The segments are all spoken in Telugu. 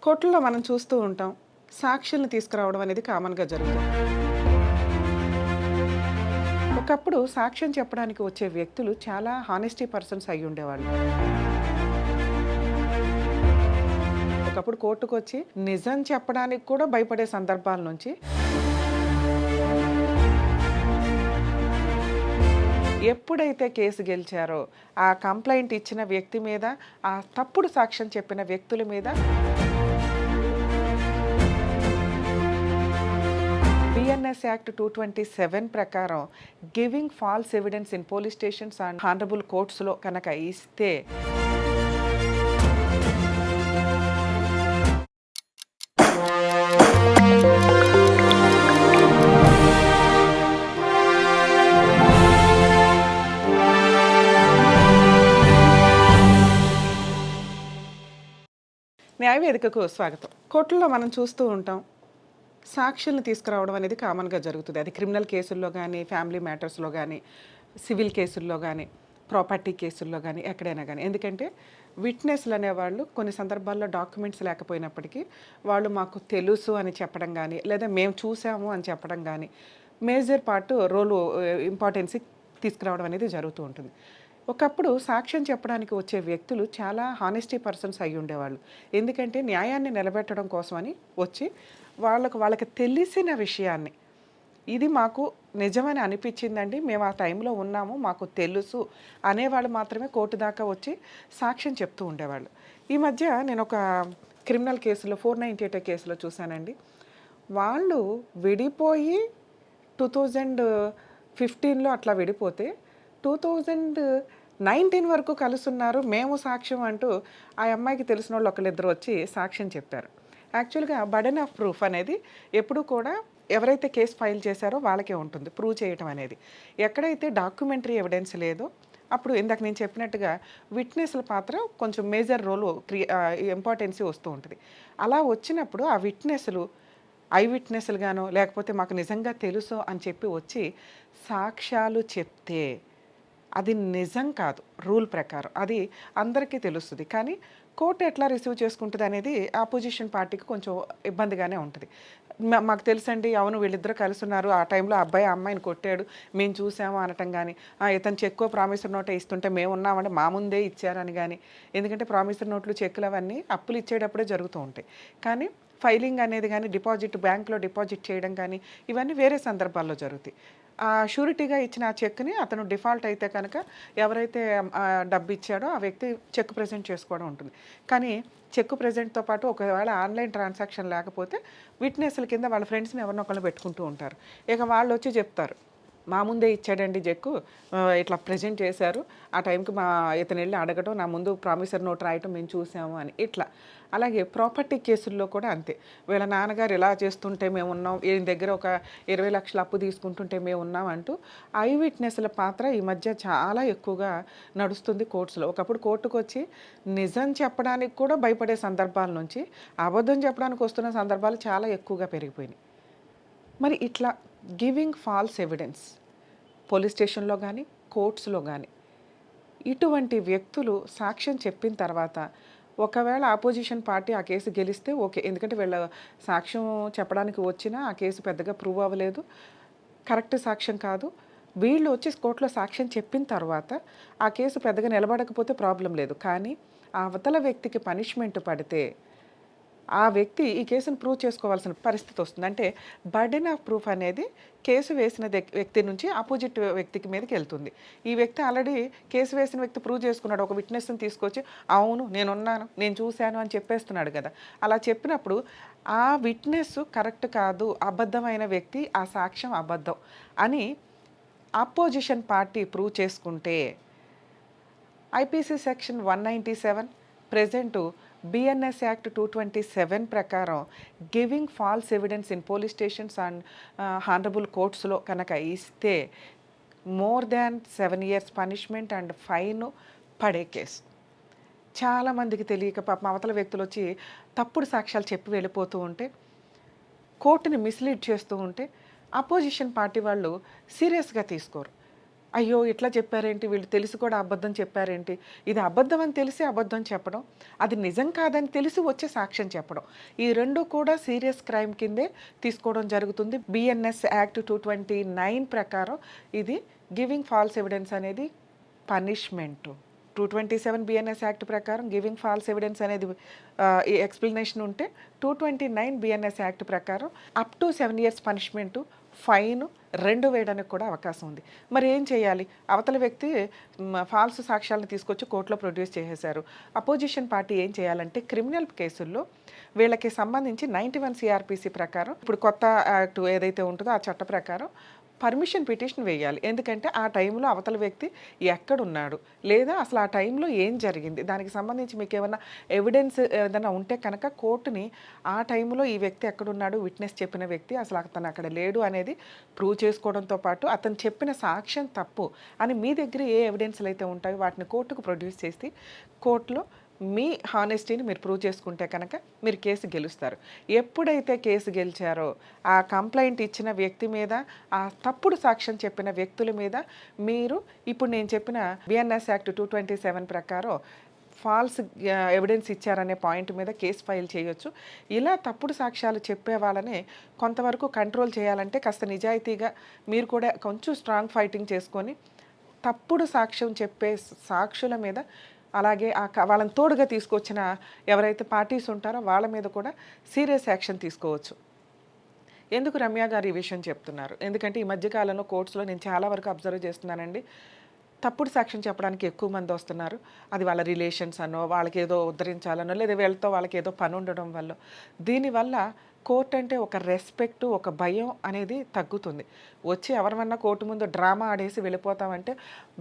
కోర్టుల్లో మనం చూస్తూ ఉంటాం. సాక్షుల్ని తీసుకురావడం అనేది కామన్‌గా జరుగుతుంది. ఒకప్పుడు సాక్ష్యం చెప్పడానికి వచ్చే వ్యక్తులు చాలా హానెస్టీ పర్సన్స్ అయ్యుండేవాళ్ళు. ఒకప్పుడు కోర్టుకొచ్చి నిజం చెప్పడానికి కూడా భయపడే సందర్భాల నుంచి ఎప్పుడైతే కేసు గెలిచారో, ఆ కంప్లెయింట్ ఇచ్చిన వ్యక్తి మీద, ఆ తప్పుడు సాక్ష్యం చెప్పిన వ్యక్తుల మీద బిఎన్ఎస్ యాక్ట్ 227 ప్రకారం giving false evidence in police stations and honourable కోర్ట్స్‌లో కనుక ఇస్తే న్యాయవేదికకు స్వాగతం. కోర్టుల్లో మనం చూస్తూ ఉంటాం. సాక్షుల్ని తీసుకురావడం అనేది కామన్‌గా జరుగుతుంది. అది క్రిమినల్ కేసుల్లో గానీ, ఫ్యామిలీ మ్యాటర్స్‌లో గానీ, సివిల్ కేసుల్లో గానీ, ప్రాపర్టీ కేసుల్లో గానీ, ఎక్కడైనా గానీ. ఎందుకంటే విట్నెస్‌లు అనేవాళ్ళు కొన్ని సందర్భాల్లో డాక్యుమెంట్స్ లేకపోయినప్పటికీ, వాళ్ళు మాకు తెలుసు అని చెప్పడం గానీ, లేదా మేము చూసాము అని చెప్పడం గానీ, మేజర్ పార్ట్ ఇంపార్టెన్సీ తీసుకురావడం అనేది జరుగుతూ ఉంటుంది. ఒకప్పుడు సాక్ష్యం చెప్పడానికి వచ్చే వ్యక్తులు చాలా హానెస్టీ పర్సన్స్ అయ్యుండేవాళ్ళు. ఎందుకంటే న్యాయాన్ని నిలబెట్టడం కోసమని వచ్చి వాళ్ళకి తెలిసిన విషయాన్ని, ఇది మాకు నిజమని అనిపించిందండి, మేము ఆ టైంలో ఉన్నాము, మాకు తెలుసు అనేవాళ్ళు మాత్రమే కోర్టు దాకా వచ్చి సాక్ష్యం చెప్తూ ఉండేవాళ్ళు. ఈ మధ్య నేను ఒక క్రిమినల్ కేసులో 498 కేసులో చూశానండి. వాళ్ళు విడిపోయి 2015లో అట్లా విడిపోతే 2019 వరకు కలుసున్నారు, మేము సాక్ష్యం అంటూ ఆ అమ్మాయికి తెలిసినోళ్ళు ఒకళ్ళిద్దరు వచ్చి సాక్ష్యం చెప్పారు. యాక్చువల్‌గా బర్డెన్ ఆఫ్ ప్రూఫ్ అనేది ఎప్పుడూ కూడా ఎవరైతే కేస్ ఫైల్ చేశారో వాళ్ళకే ఉంటుంది ప్రూవ్ చేయటం అనేది. ఎక్కడైతే డాక్యుమెంటరీ ఎవిడెన్స్ లేదో అప్పుడు ఇందాక నేను చెప్పినట్టుగా విట్నెస్‌ల పాత్ర కొంచెం మేజర్ ఇంపార్టెన్సీ వస్తూ ఉంటది. అలా వచ్చినప్పుడు ఆ విట్నెస్‌లు ఐ విట్నెస్‌లుగానో లేకపోతే మాకు నిజంగా తెలుసు అని చెప్పి వచ్చి సాక్ష్యాలు చెప్తే అది నిజం కాదు రూల్ ప్రకారం. అది అందరికీ తెలుస్తది. కానీ కోర్ట్ ఎట్లా రిసీవ్ చేసుకుంటదనేది అపోజిషన్ పార్టీకి కొంచెం ఇబ్బందిగానే ఉంటది. మాకు తెలుసండి, అవును వీళ్ళిద్దరూ కలిసున్నారు, ఆ టైంలో అబ్బాయి ఆ అమ్మాయిని కొట్టాడు, మేము చూసాము అనటం గానీ, ఇతను చెక్కో ప్రామిసరీ నోటో ఇస్తుంటే మేమున్నామంటే మా ముందే ఇచ్చారని గానీ, ఎందుకంటే ప్రామిసరీ నోట్లు, చెక్కులు అవన్నీ అప్పులు ఇచ్చేటప్పుడే జరుగుతూ ఉంటాయి. కానీ ఫైలింగ్ అనేది గానీ, బ్యాంక్‌లో డిపాజిట్ చేయడం కానీ, ఇవన్నీ వేరే సందర్భాల్లో జరుగుతాయి. షూరిటీగా ఇచ్చిన ఆ చెక్‌ని అతను డిఫాల్ట్ అయితే కనుక ఎవరైతే డబ్బిచ్చాడో ఆ వ్యక్తి చెక్ ప్రెజెంట్ చేసుకోవడం ఉంటుంది. కానీ చెక్ ప్రెజెంట్‌తో పాటు ఒకవేళ ఆన్‌లైన్ ట్రాన్సాక్షన్ లేకపోతే విట్నెస్‌ల కింద వాళ్ళ ఫ్రెండ్స్‌ని ఎవరినో ఒకళ్ళని పెట్టుకుంటూ ఉంటారు. ఇక వాళ్ళొచ్చి చెప్తారు, మా ముందే ఇచ్చాడండి చెక్కు, ఇట్లా ప్రెజెంట్ చేశారు, ఆ టైంకి ఇతనెళ్ళి అడగటం, నా ముందు ప్రామిసరీ నోట్ రాయటం మేము చూసాము అని ఇట్లా. అలాగే ప్రాపర్టీ కేసుల్లో కూడా అంతే. వీళ్ళ నాన్నగారు ఇలా చేస్తుంటే మేమున్నాం, ఈయన దగ్గర ఒక 20,00,000 అప్పు తీసుకుంటుంటే మేమున్నాం అంటూ ఐ విట్నెస్‌ల పాత్ర ఈ మధ్య చాలా ఎక్కువగా నడుస్తుంది కోర్ట్స్‌లో. ఒకప్పుడు కోర్టుకొచ్చి నిజం చెప్పడానికి కూడా భయపడే సందర్భాల నుంచి అబద్ధం చెప్పడానికి వస్తున్న సందర్భాలు చాలా ఎక్కువగా పెరిగిపోయినాయి. మరి ఇట్లా గివింగ్ ఫాల్స్ ఎవిడెన్స్ పోలీస్ స్టేషన్‌లో గానీ, కోర్ట్స్‌లో గానీ, ఇటువంటి వ్యక్తులు సాక్ష్యం చెప్పిన తర్వాత ఒకవేళ అపోజిషన్ పార్టీ ఆ కేసు గెలిస్తే ఓకే. ఎందుకంటే వీళ్ళ సాక్ష్యం చెప్పడానికి వచ్చినా ఆ కేసు పెద్దగా ప్రూవ్ అవ్వలేదు, కరెక్ట్ సాక్ష్యం కాదు. వీళ్ళు వచ్చి కోర్టులో సాక్ష్యం చెప్పిన తర్వాత ఆ కేసు పెద్దగా నిలబడకపోతే ప్రాబ్లమ్ లేదు. కానీ ఆ అవతల వ్యక్తికి పనిష్మెంట్ పడితే ఆ వ్యక్తి ఈ కేసును ప్రూవ్ చేసుకోవాల్సిన పరిస్థితి వస్తుంది. అంటే బర్డెన్ ఆఫ్ ప్రూఫ్ అనేది కేసు వేసిన వ్యక్తి నుంచి అపోజిట్ వ్యక్తికి మీదకెళ్తుంది. ఈ వ్యక్తి ఆల్రెడీ కేసు వేసిన వ్యక్తి ప్రూవ్ చేసుకున్నాడు. ఒక విట్నెస్‌ని తీసుకొచ్చి అవును నేనున్నాను, నేను చూశాను అని చెప్పేస్తున్నాడు కదా! అలా చెప్పినప్పుడు ఆ విట్నెస్ కరెక్ట్ కాదు, అబద్ధమైన వ్యక్తి, ఆ సాక్ష్యం అబద్ధం అని అపోజిషన్ పార్టీ ప్రూవ్ చేసుకుంటే IPC section 197 present BNS act 227 ప్రకారం giving false evidence in police stations and honourable కోర్ట్స్‌లో కనుక ఇస్తే more than 7 years punishment and fine పడే కేసు. చాలామందికి తెలియక పాపం అవతల వ్యక్తులు వచ్చి తప్పుడు సాక్ష్యాలు చెప్పి వెళ్ళిపోతూ ఉంటే, కోర్టుని మిస్‌లీడ్ చేస్తూ ఉంటే అపోజిషన్ పార్టీ వాళ్ళు సీరియస్‌గా తీసుకోరు. అయ్యో! ఇట్లా చెప్పారేంటి? వీళ్ళు తెలిసి కూడా అబద్ధం చెప్పారేంటి? ఇది అబద్ధం అని తెలిసి అబద్ధం చెప్పడం, అది నిజం కాదని తెలిసి వచ్చి సాక్ష్యం చెప్పడం. ఈ 2 కూడా సీరియస్ క్రైమ్ కిందే తీసుకోవడం జరుగుతుంది. బిఎన్ఎస్ యాక్ట్ 229 ప్రకారం ఇది గివింగ్ ఫాల్స్ ఎవిడెన్స్ అనేది పనిష్మెంటు. 227 బిఎన్ఎస్ యాక్ట్ ప్రకారం గివింగ్ ఫాల్స్ ఎవిడెన్స్ అనేది ఈ ఎక్స్‌ప్లనేషన్ ఉంటే 229 బిఎన్ఎస్ యాక్ట్ ప్రకారం up to 7 years punishment, fine 2 వేయడానికి కూడా అవకాశం ఉంది. మరి ఏం చేయాలి? అవతల వ్యక్తి ఫాల్స్ సాక్ష్యాలను తీసుకొచ్చి కోర్టులో ప్రొడ్యూస్ చేసేశారు. అపోజిషన్ పార్టీ ఏం చేయాలంటే క్రిమినల్ కేసుల్లో వీళ్ళకి సంబంధించి 91 సిఆర్‌పిసి ప్రకారం ఇప్పుడు కొత్త యాక్ట్ ఏదైతే ఉంటుందో ఆ చట్ట ప్రకారం పర్మిషన్ పిటిషన్ వేయాలి. ఎందుకంటే ఆ టైంలో అవతల వ్యక్తి ఎక్కడున్నాడు? లేదా అసలు ఆ టైంలో ఏం జరిగింది? దానికి సంబంధించి మీకేమన్నా ఎవిడెన్స్ ఏదైనా ఉంటే కనుక కోర్టుని ఆ టైంలో ఈ వ్యక్తి ఎక్కడున్నాడు? విట్నెస్ చెప్పిన వ్యక్తి అసలు అతను అక్కడ లేడు అనేది ప్రూవ్ చేసుకోవడంతో పాటు అతను చెప్పిన సాక్ష్యం తప్పు అని మీ దగ్గర ఏ ఎవిడెన్స్‌లు అయితే ఉంటాయో వాటిని కోర్టుకు ప్రొడ్యూస్ చేసి కోర్టులో మీ హానెస్టీని మీరు ప్రూవ్ చేసుకుంటే కనుక మీరు కేసు గెలుస్తారు. ఎప్పుడైతే కేసు గెలిచారో ఆ కంప్లైంట్ ఇచ్చిన వ్యక్తి మీద, ఆ తప్పుడు సాక్ష్యం చెప్పిన వ్యక్తుల మీద మీరు ఇప్పుడు నేను చెప్పిన బిఎన్ఎస్ యాక్ట్ 227 ప్రకారం ఫాల్స్ ఎవిడెన్స్ ఇచ్చారనే పాయింట్ మీద కేసు ఫైల్ చేయొచ్చు. ఇలా తప్పుడు సాక్ష్యాలు చెప్పే వాళ్ళని కొంతవరకు కంట్రోల్ చేయాలంటే కాస్త నిజాయితీగా మీరు కూడా కొంచెం స్ట్రాంగ్ ఫైటింగ్ చేసుకొని తప్పుడు సాక్ష్యం చెప్పే సాక్షుల మీద అలాగే వాళ్ళని తోడుగా తీసుకొచ్చిన ఎవరైతే పార్టీస్ ఉంటారో వాళ్ళ మీద కూడా సీరియస్ యాక్షన్ తీసుకోవచ్చు. ఎందుకు రమ్య గారు ఈ విషయం చెప్తున్నారు? ఎందుకంటే ఈ మధ్య కాలంలో కోర్ట్స్‌లో నేను చాలా వరకు అబ్జర్వ్ చేస్తున్నానండి. తప్పుడు సాక్ష్యం చెప్పడానికి ఎక్కువ మంది వస్తున్నారు. అది వాళ్ళ రిలేషన్స్ అనో, వాళ్ళకేదో ఉద్ధరించాలనో, లేదా వీళ్ళతో వాళ్ళకేదో పని ఉండడం వల్లో. దీనివల్ల కోర్ట్ అంటే ఒక రెస్పెక్ట్, ఒక భయం అనేది తగ్గుతుంది. వచ్చి ఎవరిమన్నా కోర్టు ముందు డ్రామా ఆడేసి వెళ్ళిపోతామంటే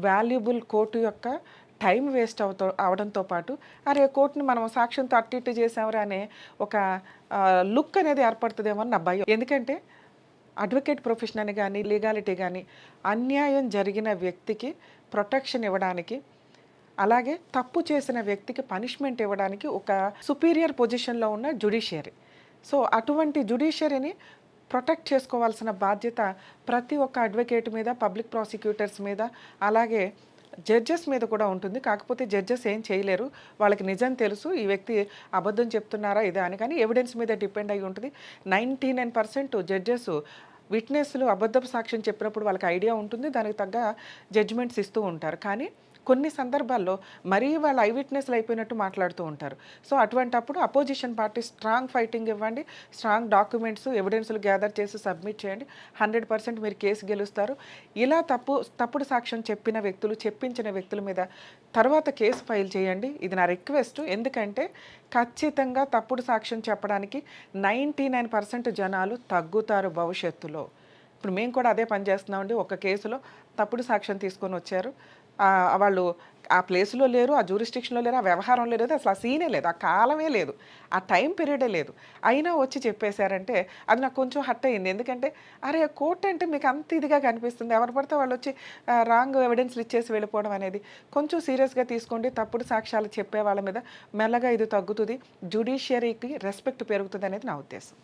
వాల్యుబుల్ కోర్టు యొక్క టైం వేస్ట్ అవడంతో పాటు అరే కోర్టుని మనం సాక్ష్యంతో అట్టు ఇట్టు చేసాంరా అనే ఒక లుక్ అనేది ఏర్పడుతుందేమో అని నా భయం. ఎందుకంటే అడ్వకేట్ ప్రొఫెషన్ అని కానీ లీగాలిటీ కానీ అన్యాయం జరిగిన వ్యక్తికి ప్రొటెక్షన్ ఇవ్వడానికి, అలాగే తప్పు చేసిన వ్యక్తికి పనిష్మెంట్ ఇవ్వడానికి ఒక సుపీరియర్ పొజిషన్లో ఉన్న జ్యుడిషియరీ. సో అటువంటి జ్యుడిషియరీని ప్రొటెక్ట్ చేసుకోవాల్సిన బాధ్యత ప్రతి ఒక్క అడ్వకేట్ మీద, పబ్లిక్ ప్రాసిక్యూటర్స్ మీద, అలాగే జడ్జెస్ మీద కూడా ఉంటుంది. కాకపోతే జడ్జెస్ ఏం చేయలేరు. వాళ్ళకి నిజం తెలుసు ఈ వ్యక్తి అబద్ధం చెప్తున్నారా ఇదా అని. కానీ ఎవిడెన్స్ మీద డిపెండ్ అయ్యి ఉంటుంది. 99% జడ్జెస్ విట్నెస్లు అబద్ధపు సాక్ష్యం చెప్పినప్పుడు వాళ్ళకి ఐడియా ఉంటుంది. దానికి తగ్గ జడ్జిమెంట్స్ ఇస్తూ ఉంటారు. కానీ కొన్ని సందర్భాల్లో మరీ వాళ్ళు ఐ విట్నెస్లు అయిపోయినట్టు మాట్లాడుతూ ఉంటారు. సో అటువంటప్పుడు అపోజిషన్ పార్టీ స్ట్రాంగ్ ఫైటింగ్ ఇవ్వండి, స్ట్రాంగ్ డాక్యుమెంట్స్ ఎవిడెన్స్లు గ్యాదర్ చేసి సబ్మిట్ చేయండి. 100% మీరు కేసు గెలుస్తారు. ఇలా తప్పుడు సాక్ష్యం చెప్పిన వ్యక్తులు, చెప్పించిన వ్యక్తుల మీద తర్వాత కేసు ఫైల్ చేయండి. ఇది నా రిక్వెస్ట్. ఎందుకంటే ఖచ్చితంగా తప్పుడు సాక్ష్యం చెప్పడానికి 99% జనాలు తగ్గుతారు భవిష్యత్తులో. ఇప్పుడు మేము కూడా అదే పని చేస్తున్నామండి. ఒక కేసులో తప్పుడు సాక్ష్యం తీసుకొని వచ్చారు. వాళ్ళు ఆ ప్లేస్లో లేరు, ఆ జ్యూరిస్డిక్షన్లో లేరు, ఆ వ్యవహారంలో లేదు, అసలు ఆ సీనే లేదు, ఆ కాలమే లేదు, ఆ టైం పీరియడే లేదు. అయినా వచ్చి చెప్పేశారంటే అది నాకు కొంచెం హర్ట్ అయింది. ఎందుకంటే అరే కోర్టు అంటే మీకు అంత ఇదిగా కనిపిస్తుంది, ఎవరు పడితే వాళ్ళు వచ్చి రాంగ్ ఎవిడెన్స్లు ఇచ్చేసి వెళ్ళిపోవడం అనేది కొంచెం సీరియస్గా తీసుకోండి. తప్పుడు సాక్ష్యాలు చెప్పే వాళ్ళ మీద మెల్లగా ఇది తగ్గుతుంది, జ్యుడిషియరీకి రెస్పెక్ట్ పెరుగుతుంది అనేది నా ఉద్దేశం.